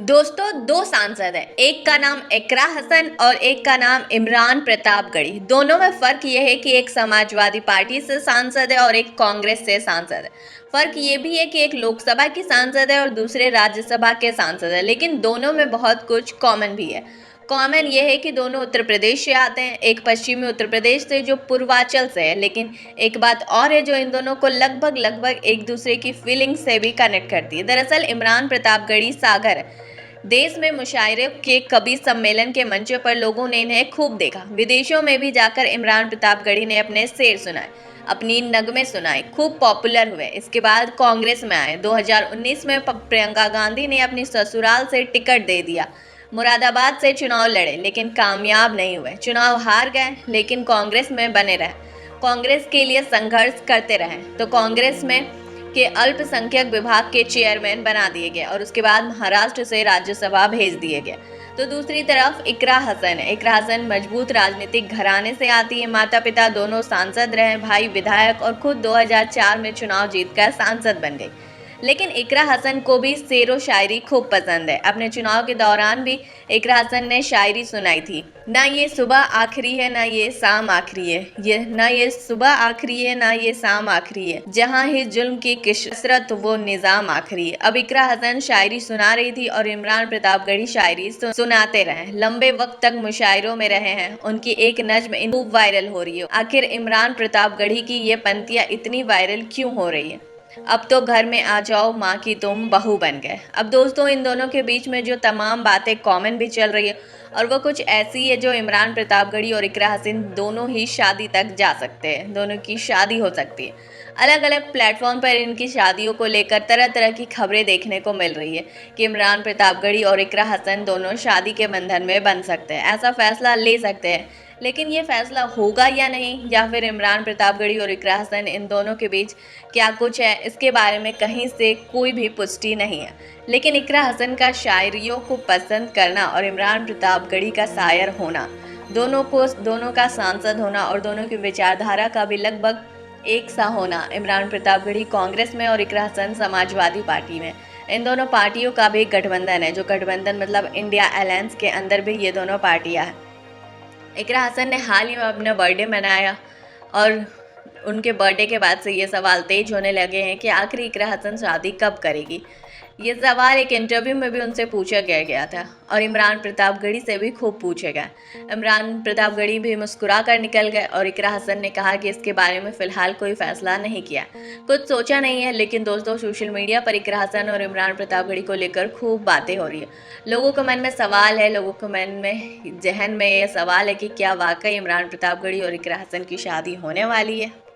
दोस्तों, दो सांसद हैं। एक का नाम इकरा हसन और एक का नाम इमरान प्रतापगढ़ी। दोनों में फर्क यह है कि एक समाजवादी पार्टी से सांसद है और एक कांग्रेस से सांसद है। फर्क ये भी है कि एक लोकसभा की सांसद है और दूसरे राज्यसभा के सांसद है, लेकिन दोनों में बहुत कुछ कॉमन भी है। कॉमन यह है कि दोनों उत्तर प्रदेश से आते हैं, एक पश्चिमी उत्तर प्रदेश से जो पूर्वांचल से है। लेकिन एक बात और है जो इन दोनों को लगभग एक दूसरे की फीलिंग से भी कनेक्ट करती है। दरअसल इमरान प्रतापगढ़ी सागर है। देश में मुशायरे के कवि सम्मेलन के मंचों पर लोगों ने इन्हें खूब देखा। विदेशों में भी जाकर इमरान प्रतापगढ़ी ने अपने शेर सुनाए, अपनी नगमे सुनाए, खूब पॉपुलर हुए। इसके बाद कांग्रेस में आए। 2019 में प्रियंका गांधी ने अपनी ससुराल से टिकट दे दिया, मुरादाबाद से चुनाव लड़े लेकिन कामयाब नहीं हुए। चुनाव हार गए लेकिन कांग्रेस में बने रहे, कांग्रेस के लिए संघर्ष करते रहे। तो कांग्रेस में के अल्पसंख्यक विभाग के चेयरमैन बना दिए गए और उसके बाद महाराष्ट्र से राज्यसभा भेज दिए गए। तो दूसरी तरफ इकरा हसन है। इकरा हसन मजबूत राजनीतिक घराने से आती है। माता पिता दोनों सांसद रहे, भाई विधायक और खुद 2004 में चुनाव जीतकर सांसद बन गई। लेकिन इकरा हसन को भी शेरो शायरी खूब पसंद है। अपने चुनाव के दौरान भी इकरा हसन ने शायरी सुनाई थी। ना ये सुबह आखिरी है ना ये शाम आखिरी है, ना ये सुबह आखिरी है ना ये शाम आखिरी है, जहाँ ही जुल्म की कसरत वो निजाम आखिरी है। अब इकरा हसन शायरी सुना रही थी और इमरान प्रतापगढ़ी शायरी सुनाते रहे। लंबे वक्त तक मुशायरों में रहे हैं। उनकी एक नज्म खूब वायरल हो रही है। आखिर इमरान प्रतापगढ़ी की ये पंक्तियां इतनी वायरल क्यों हो रही है? अब तो घर में आ जाओ माँ की तुम बहू बन गए। अब दोस्तों, इन दोनों के बीच में जो तमाम बातें कॉमन भी चल रही है और वो कुछ ऐसी है जो इमरान प्रतापगढ़ी और इकरा हसन दोनों ही शादी तक जा सकते हैं। दोनों की शादी हो सकती है। अलग अलग प्लेटफॉर्म पर इनकी शादियों को लेकर तरह तरह की खबरें देखने को मिल रही है कि इमरान प्रतापगढ़ी और इकरा हसन दोनों शादी के बंधन में बन सकते हैं, ऐसा फैसला ले सकते हैं। लेकिन ये फैसला होगा या नहीं, या फिर इमरान प्रतापगढ़ी और इकरा हसन इन दोनों के बीच क्या कुछ है, इसके बारे में कहीं से कोई भी पुष्टि नहीं है। लेकिन इकरा हसन का शायरियों को पसंद करना और इमरान प्रतापगढ़ी का शायर होना, दोनों का सांसद होना और दोनों की विचारधारा का भी लगभग एक सा होना, इमरान प्रतापगढ़ी कांग्रेस में और इकरा हसन समाजवादी पार्टी में, इन दोनों पार्टियों का भी गठबंधन है। जो गठबंधन मतलब इंडिया अलायंस के अंदर भी ये दोनों पार्टियां हैं। इकरा हसन ने हाल ही में अपना बर्थडे मनाया और उनके बर्थडे के बाद से ये सवाल तेज होने लगे हैं कि आखिर इकरा हसन शादी कब करेगी। ये सवाल एक इंटरव्यू में भी उनसे पूछा गया था और इमरान प्रतापगढ़ी से भी खूब पूछे गए। इमरान प्रतापगढ़ी भी मुस्कुरा कर निकल गए और इकरा हसन ने कहा कि इसके बारे में फ़िलहाल कोई फैसला नहीं किया, कुछ सोचा नहीं है। लेकिन दोस्तों, सोशल मीडिया पर इकरा हसन और इमरान प्रतापगढ़ी को लेकर खूब बातें हो रही है। लोगों के मन में सवाल है, लोगों के मन में जहन में ये सवाल है कि क्या वाकई इमरान प्रतापगढ़ी और इकरा हसन की शादी होने वाली है।